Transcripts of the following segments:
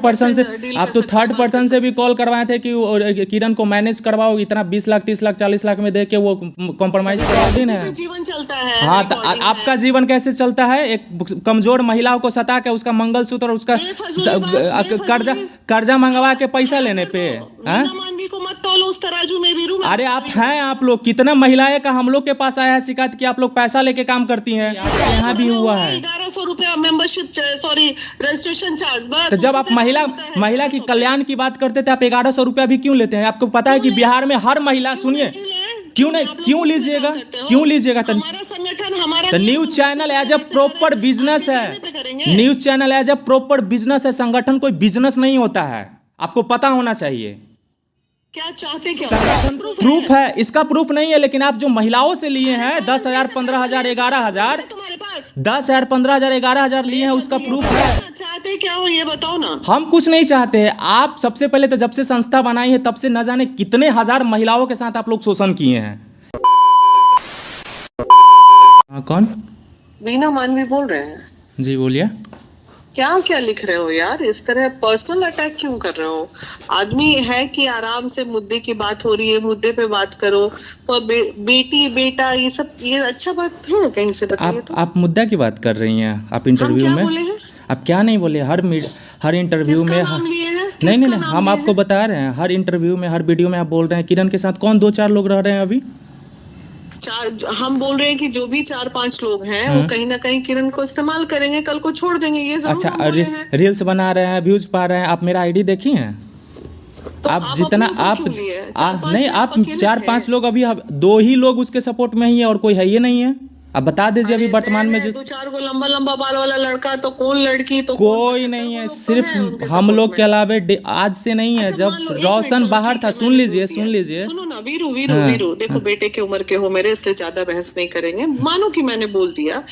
Person से आप तो थर्ड पर्सन से भी कॉल करवाए थे कि किरण को मैनेज करवाओ, इतना 20 लाख 30 लाख 40 लाख में दे के वो कॉम्प्रोमाइज करवाओगी ना। जीवन चलता है। हाँ, तो आपका जीवन कैसे चलता है? एक कमजोर महिलाओं को सता के उसका मंगलसूत्र और उसका कर्जा मंगवा के पैसा लेने पे को मत तोलो उस तराजू में भी। अरे आप लोग कितना महिलाएं का हम लोग के पास आया है शिकायत कि आप लोग पैसा लेके काम करती हैं। यहाँ भी हुआ है 1100 रुपया मेंबरशिप, सॉरी रजिस्ट्रेशन चार्ज। बस तो जब आप महिला की कल्याण की बात करते थे, आप 1100 रुपया भी क्यों लेते हैं? आपको पता है कि बिहार में हर महिला, सुनिए, क्यों लीजिएगा हमारा संगठन, हमारा news channel as a proper business है। News channel as a proper business है। संगठन कोई बिजनेस नहीं होता है, आपको पता होना चाहिए। क्या चाहते, क्या प्रूफ है? इसका प्रूफ नहीं है, लेकिन आप जो महिलाओं से लिए हैं 10,000 15,000 11,000, 10,000 15,000 11,000 लिए हैं, उसका प्रूफ है। चाहते क्या हो ये बताओ ना। हम कुछ नहीं चाहते। आप सबसे पहले तो जब से संस्था बनाई है तब से न जाने कितने हजार महिलाओं के साथ आप लोग शोषण किए हैं। कौन? वीना मानवी बोल रहे हैं जी, बोलिए। क्या लिख रहे हो यार? इस तरह पर्सनल अटैक क्यों कर रहे हो? आदमी है कि आराम से मुद्दे की बात हो रही है, मुद्दे पे बात करो। पर बेटी बेटा ये सब, ये अच्छा बात है? कहीं से बताइए तो। आप मुद्दा की बात कर रही हैं। आप इंटरव्यू में बोले हैं? आप क्या नहीं बोले? हर इंटरव्यू में नहीं, हम आपको बता रहे हैं, हर इंटरव्यू में हर वीडियो में आप बोल रहे हैं किरण के साथ कौन 2-4 लोग रह रहे हैं अभी? हम बोल रहे हैं कि जो भी 4-5 लोग हैं वो कहीं ना कहीं किरण को इस्तेमाल करेंगे, कल को छोड़ देंगे। ये जरूर अच्छा, रील्स बना रहे हैं, व्यूज पा रहे हैं। आप मेरा आईडी देखी हैं? तो आप जितना नहीं, आप 4-5 लोग, अभी 2 ही लोग उसके सपोर्ट में ही है और कोई है ही नहीं है। अब बता दीजिए अभी वर्तमान में जो 2-4 को लंबा बाल वाला लड़का, तो कौन लड़की, तो कोई नहीं है। सिर्फ हम लोग के अलावे आज से नहीं है। जब रोशन बाहर था, सुन लीजिए सुनो ना वीरू, देखो बेटे की उम्र के हो मेरे, इसलिए ज्यादा बहस नहीं करेंगे। मानो कि मैंने बोल दिया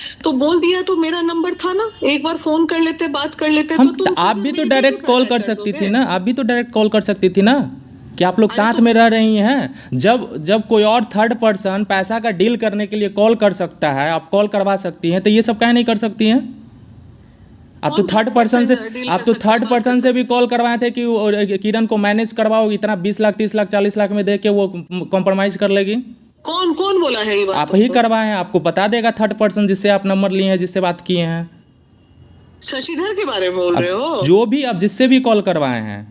तो मेरा नंबर था ना, एक बार फोन कर लेते, बात कर लेते। तो आप भी तो डायरेक्ट कॉल कर सकती थी ना, कि आप लोग साथ में रह रही हैं। जब कोई और थर्ड पर्सन पैसा का डील करने के लिए कॉल कर सकता है, आप कॉल करवा सकती हैं, तो ये सब क्या नहीं कर सकती हैं? आप तो थर्ड पर्सन से भी कॉल करवाए थे कि किरण को मैनेज करवाओ, इतना 20 लाख 30 लाख 40 लाख में दे के वो कॉम्प्रोमाइज कर लेगी। कौन बोला है ये बात? आप ही करवाए हैं, आपको बता देगा थर्ड पर्सन जिससे आप नंबर लिए हैं, जिससे बात किए हैं। शशिधर के बारे में बोल रहे हो? जो भी आप जिससे भी कॉल करवाए हैं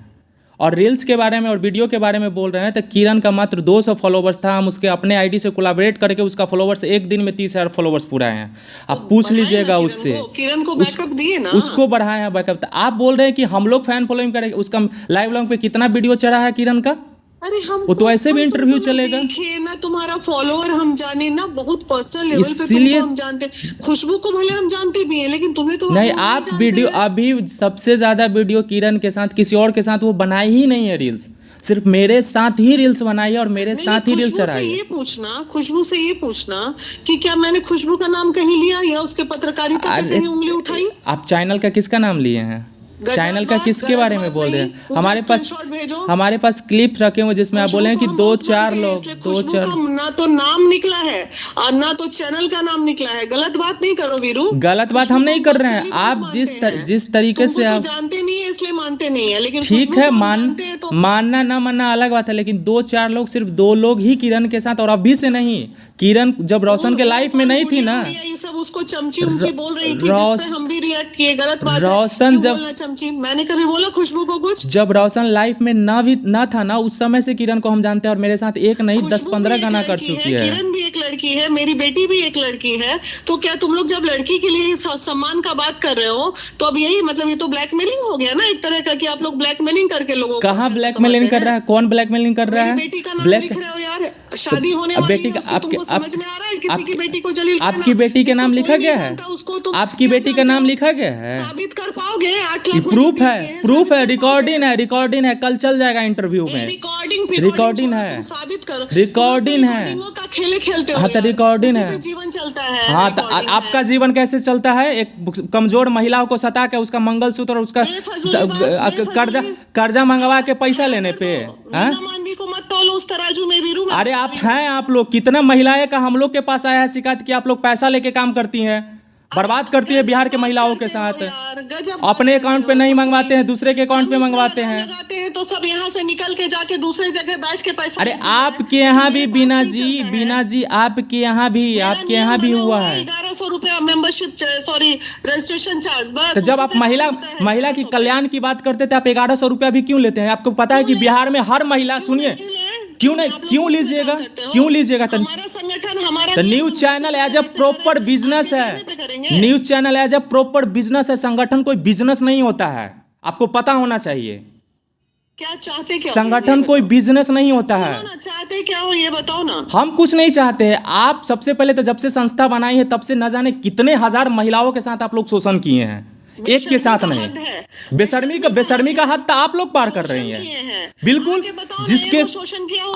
और रील्स के बारे में और वीडियो के बारे में बोल रहे हैं, तो किरण का मात्र 200 फॉलोवर्स था। हम उसके अपने आईडी से कोलैबोरेट करके उसका फॉलोवर्स एक दिन में 30,000 फॉलोवर्स पूरा हैं। आप पूछ लीजिएगा उससे। किरण को बैकअप दिए ना, उसको बढ़ाए हैं बैकअप। तो आप बोल रहे हैं कि हम लोग फैन फॉलोइंग करेंगे। उसका लाइव लॉन्ग पे कितना वीडियो चढ़ा है किरण का? अरे वो तो ऐसे भी इंटरव्यू चलेगा ना। तुम्हारा फॉलोअर हम जाने ना, बहुत पर्सनल लेवल पे तुमको हम जानते। खुशबू को भले हम जानते भी हैं, लेकिन तुम्हें तो नहीं। आप वीडियो अभी सबसे ज्यादा वीडियो किरण के साथ, किसी और के साथ वो बनाई ही नहीं है रील्स। सिर्फ मेरे साथ ही रील्स बनाई है और मेरे साथ ही रील्स चढ़ाई है। खुशबू से ये पूछना कि क्या मैंने खुशबू का नाम कहीं लिया या उसके पत्रकारिता पे कहीं उंगली उठाई? आप चैनल का किसका नाम लिए हैं? चैनल का किसके बारे में बोल रहे हैं? हमारे पास क्लिप रखे हुए जिसमें आप बोले हैं कि 2-4 लोग, 2-4 ना तो नाम निकला है और ना तो चैनल का नाम निकला है। गलत बात नहीं करो वीरू। गलत बात हम नहीं कर रहे हैं। आप जिस तरीके से आप जानते नहीं है इसलिए मानते नहीं है, लेकिन ठीक है, मानना ना मानना अलग बात है। लेकिन 2-4 लोग, सिर्फ 2 लोग ही किरण के साथ, और अभी से नहीं। किरण जब रोशन के लाइफ में नहीं थी ना, ये सब उसको चमची उमची बोल रही थी, जिस पे हम भी रिएक्ट किए। गलत बात है। रोशन जब मैंने कभी बोला खुशबू को कुछ? जब रोशन लाइफ में ना था ना, उस समय से किरण को हम जानते हैं और मेरे साथ एक नहीं 10-15 गाना कर चुकी है। किरण भी एक लड़की है, मेरी बेटी भी एक लड़की है। तो क्या तुम लोग जब लड़की के लिए सम्मान का बात कर रहे हो, तो अब यही मतलब ये तो ब्लैकमेलिंग हो गया ना एक तरह का, कि आप लोग ब्लैकमेलिंग करके लोगों। कहाँ ब्लैकमेलिंग कर रहा है? कौन ब्लैकमेलिंग कर रहा है? बेटी का नाम लिख रहे हो यार। शादी होने वाली है, तुमको समझ में आ रहा है? किसी की बेटी को जलील करना। आपकी बेटी के नाम लिखा गया है? आपकी बेटी का नाम लिखा गया है? साबित कर पाओगे? 8 लाख प्रूफ है, रिकॉर्डिंग है। कल चल जाएगा इंटरव्यू में। रिकॉर्डिंग है, साबित करो। रिकॉर्डिंग है। खेले खेलते हो। हाँ, तो रिकॉर्डिंग है। जीवन चलता है। हाँ, तो आपका जीवन कैसे चलता है? एक कमजोर महिलाओं को सता के उसका मंगलसूत्र और उसका कर्जा मंगवा के पैसा लेने पे को मत तोलो उस तराजू में भी। अरे आप लोग कितना महिलाएं का हम लोग के पास आया है शिकायत कि आप लोग पैसा लेके काम करती हैं। बर्बाद करती है गजब बिहार के बात महिलाओं के करते हो साथ। यार, गजब अपने बात अकाउंट करते पे हो, नहीं कुछ मंगवाते हैं, दूसरे के अकाउंट पे हम इस मंगवाते तरह हैं। लगाते हैं तो सब यहाँ से निकल के जाके दूसरे जगह बैठ के पैसा अरे लेती है। आपके यहाँ तो भी मेरे पास बीना नहीं जी, चलता है। बीना जी आपके यहाँ भी, मेरा आपके यहाँ भी नियम हुआ बना है। 1100 रुपया मेंबरशिप, सॉरी रजिस्ट्रेशन चार्ज, बस तो जब उसी आप पे महिला काम होता है, महिला की 1100 पे। कल्याण की बात करते थे, आप 1100 रुपया भी क्यों लेते हैं? आपको पता है कि क्यों ले? बिहार में हर महिला, क्यों सुनिए, नहीं ले? क्यों नहीं, आप लोग क्यों मुफ्त में लीजिएगा, काम करते हो? क्यों लीजिएगा? हमारा संगठन, हमारा तो नियम, न्यूज हम चैनल ऐसे एज ए ऐसे प्रॉपर करें, बिजनेस आपके है। कहने पे करेंगे। News channel as a proper business है, संगठन कोई बिजनेस नहीं होता है, आपको पता होना चाहिए। क्या चाहते, क्या हो, संगठन ये कोई बताओ। बिजनेस नहीं होता है। सुनो ना, चाहते क्या हो ये बताओ ना। हम कुछ नहीं चाहते हैं। आप सबसे पहले तो जब से संस्था बनाई है तब से न जाने कितने हजार महिलाओं के साथ आप लोग शोषण किए हैं, एक के साथ नहीं। बेशर्मी का हद तो आप लोग पार कर रही हैं, बिल्कुल। जिसके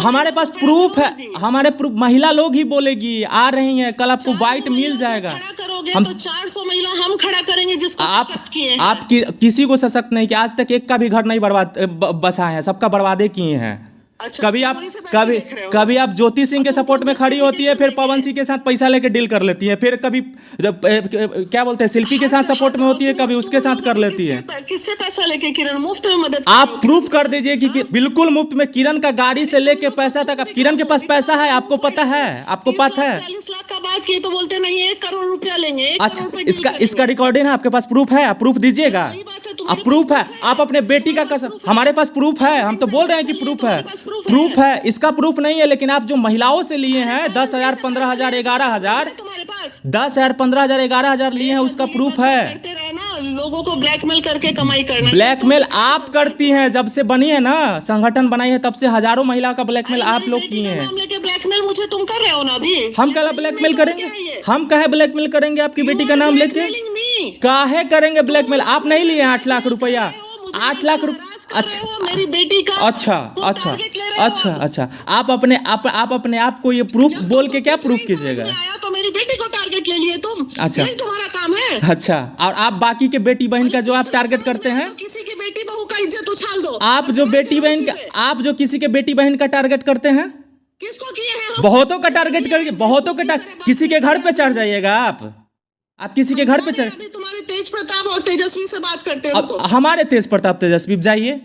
हमारे पास प्रूफ है, हमारे प्रूफ, महिला लोग ही बोलेगी, आ रही हैं, कल आपको वाइट मिल जाएगा। खड़ा करोगे हम तो 400 महिला हम खड़ा करेंगे जिसको सशक्त किए हैं। आप किसी को सशक्त नहीं किया, आज तक एक का भी घर नहीं बसाए हैं, सबका बर्बादे किए हैं। अच्छा, कभी तो आप वहीं से बैठ के कभी देख रहे हो। कभी आप ज्योति सिंह के और तुम सपोर्ट में खड़ी होती है, फिर पवन सिंह के साथ पैसा लेके डील कर लेती है, फिर कभी क्या बोलते हैं शिल्पी के साथ सपोर्ट में होती है, कभी उसके साथ कर लेती है। किससे पैसा लेके किरण मुफ्त में मदद आप प्रूफ कर दीजिए कि बिल्कुल मुफ्त में, किरण का गाड़ी से लेके पैसा तक। अब किरण के पास पैसा है, आपको पता है, आपको पता है। 40 लाख का बात किए तो बोलते नहीं 1 करोड़ रुपया लेंगे, 1 अच्छा, करोड़ पे डील इसका करेंगे। रिकॉर्डिंग है आपके पास, प्रूफ है? आप प्रूफ दीजिएगा। सही बात है, अब तुम्हारे प्रूफ पास है, proof है। आप अपने बेटी का तुम्हारे कसम, पास proof है। हमारे पास प्रूफ है, हम तो बोल रहे हैं कि पैसा प्रूफ लिए है, तुम्हारे पास proof प्रूफ है। इसका प्रूफ नहीं है, लेकिन आप जो महिलाओं से लिए हैं 10,000, 15,000, 11,000, तुम्हारे पास 10,000, 15,000, 11,000 लिए हैं, उसका प्रूफ है। करते रहे ना, लोगों को ब्लैकमेल करके कमाई करना। ब्लैकमेल आप करती हैं, जब से बनी है ना, संगठन बनाई है, तब से हजारों महिला का ब्लैकमेल आप लोग किए हैं। नाम लेके ब्लैकमेल मुझे तुम कर रहे हो ना अभी। हम क्या ब्लैकमेल करेंगे? हम कहे ब्लैकमेल करेंगे आपकी बेटी का नाम लेके? काहे करेंगे ब्लैकमेल? आप नहीं लिए 8 लाख रुपया? 8 लाख रुपया? अच्छा, मेरी बेटी का अच्छा, तुम अच्छा, टारगेट ले रहे हो। अच्छा, अच्छा। आप अपने आप को ये प्रूफ जब बोल के तुमको क्या कुछ प्रूफ नहीं समझ कीजिएगा? में आया तो मेरी बेटी को टारगेट ले लिए तुम। अच्छा। यही तुम्हारा काम है। अच्छा, और आप बाकी के बेटी बहन का जो आप टारगेट करते हैं, तो किसी की बेटी बहू का इज्जत उछाल दो। आप जो बेटी बहन का, आप जो किसी के बेटी बहन का टारगेट करते हैं, किसको किए हैं हम? बहुतों का टारगेट करके, बहुतों के किसी के घर पे चढ़ जाइएगा आप किसी के घर पे चढ़। अभी तुम्हारे तेज प्रताप और तेजस्वी से बात करते हैं। अब हमारे तेज प्रताप तेजस्वी जाइए।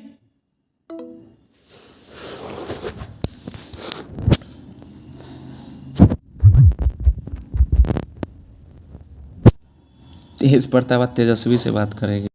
तेज प्रताप तेजस्वी से बात करेंगे।